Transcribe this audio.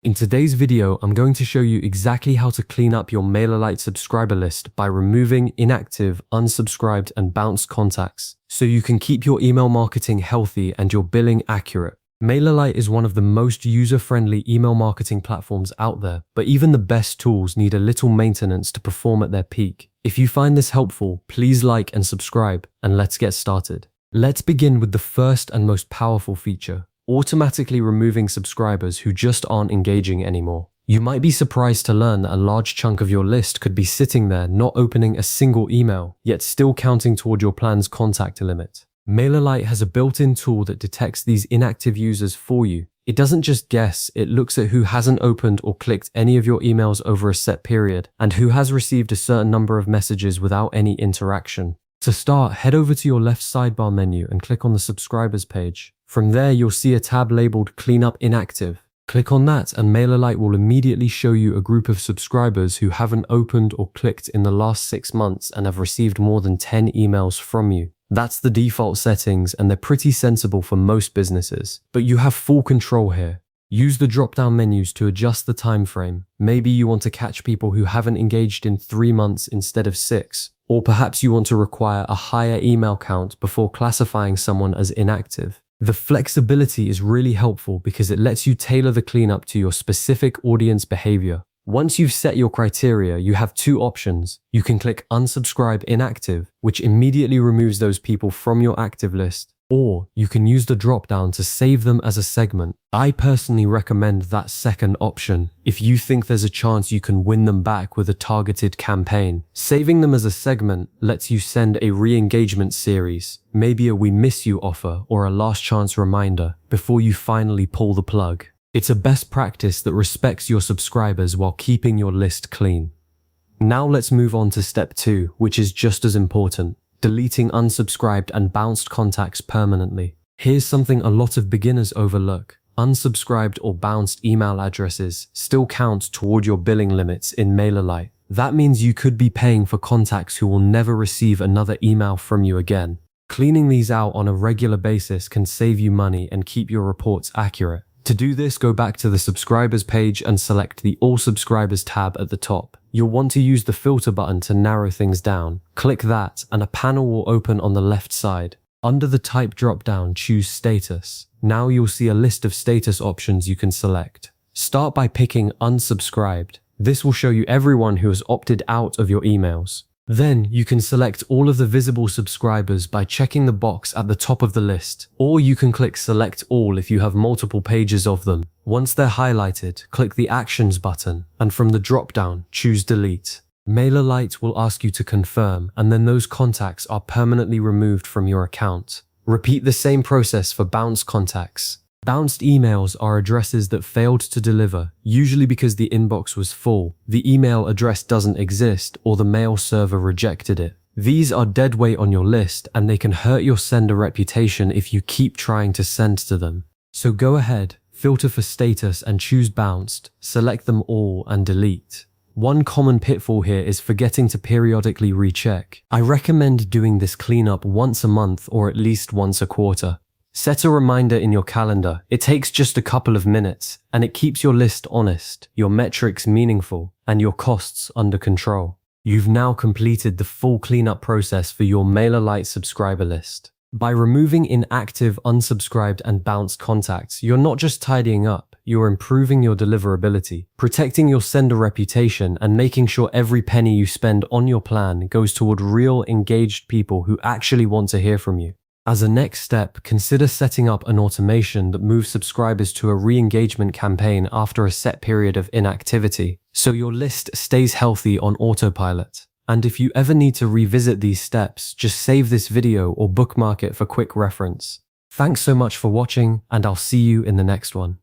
In today's video, I'm going to show you exactly how to clean up your MailerLite subscriber list by removing inactive, unsubscribed, and bounced contacts, so you can keep your email marketing healthy and your billing accurate. MailerLite is one of the most user-friendly email marketing platforms out there, but even the best tools need a little maintenance to perform at their peak. If you find this helpful, please like and subscribe, and let's get started. Let's begin with the first and most powerful feature: automatically removing subscribers who just aren't engaging anymore. You might be surprised to learn that a large chunk of your list could be sitting there not opening a single email, yet still counting toward your plan's contact limit. MailerLite has a built-in tool that detects these inactive users for you. It doesn't just guess, it looks at who hasn't opened or clicked any of your emails over a set period, and who has received a certain number of messages without any interaction. To start, head over to your left sidebar menu and click on the subscribers page. From there, you'll see a tab labeled Cleanup Inactive. Click on that and MailerLite will immediately show you a group of subscribers who haven't opened or clicked in the last 6 months and have received more than 10 emails from you. That's the default settings and they're pretty sensible for most businesses, but you have full control here. Use the drop-down menus to adjust the time frame. Maybe you want to catch people who haven't engaged in 3 months instead of 6, or perhaps you want to require a higher email count before classifying someone as inactive. The flexibility is really helpful because it lets you tailor the cleanup to your specific audience behavior. Once you've set your criteria, you have 2 options. You can click Unsubscribe Inactive, which immediately removes those people from your active list, or you can use the drop-down to save them as a segment. I personally recommend that second option if you think there's a chance you can win them back with a targeted campaign. Saving them as a segment lets you send a re-engagement series, maybe a "we miss you" offer or a last chance reminder before you finally pull the plug. It's a best practice that respects your subscribers while keeping your list clean. Now let's move on to step 2, which is just as important: deleting unsubscribed and bounced contacts permanently. Here's something a lot of beginners overlook. Unsubscribed or bounced email addresses still count toward your billing limits in MailerLite. That means you could be paying for contacts who will never receive another email from you again. Cleaning these out on a regular basis can save you money and keep your reports accurate. To do this, go back to the subscribers page and select the All Subscribers tab at the top. You'll want to use the filter button to narrow things down. Click that and a panel will open on the left side. Under the type drop-down, choose Status. Now you'll see a list of status options you can select. Start by picking Unsubscribed. This will show you everyone who has opted out of your emails. Then you can select all of the visible subscribers by checking the box at the top of the list, or you can click Select All if you have multiple pages of them. Once they're highlighted, click the Actions button, and from the drop-down, choose Delete. MailerLite will ask you to confirm, and then those contacts are permanently removed from your account. Repeat the same process for bounced contacts. Bounced emails are addresses that failed to deliver, usually because the inbox was full, the email address doesn't exist, or the mail server rejected it. These are dead weight on your list, and they can hurt your sender reputation if you keep trying to send to them. So go ahead, filter for status and choose bounced, select them all and delete. One common pitfall here is forgetting to periodically recheck. I recommend doing this cleanup once a month or at least once a quarter. Set a reminder in your calendar. It takes just a couple of minutes, and it keeps your list honest, your metrics meaningful, and your costs under control. You've now completed the full cleanup process for your MailerLite subscriber list. By removing inactive, unsubscribed, and bounced contacts, you're not just tidying up, you're improving your deliverability, protecting your sender reputation, and making sure every penny you spend on your plan goes toward real, engaged people who actually want to hear from you. As a next step, consider setting up an automation that moves subscribers to a re-engagement campaign after a set period of inactivity, so your list stays healthy on autopilot. And if you ever need to revisit these steps, just save this video or bookmark it for quick reference. Thanks so much for watching, and I'll see you in the next one.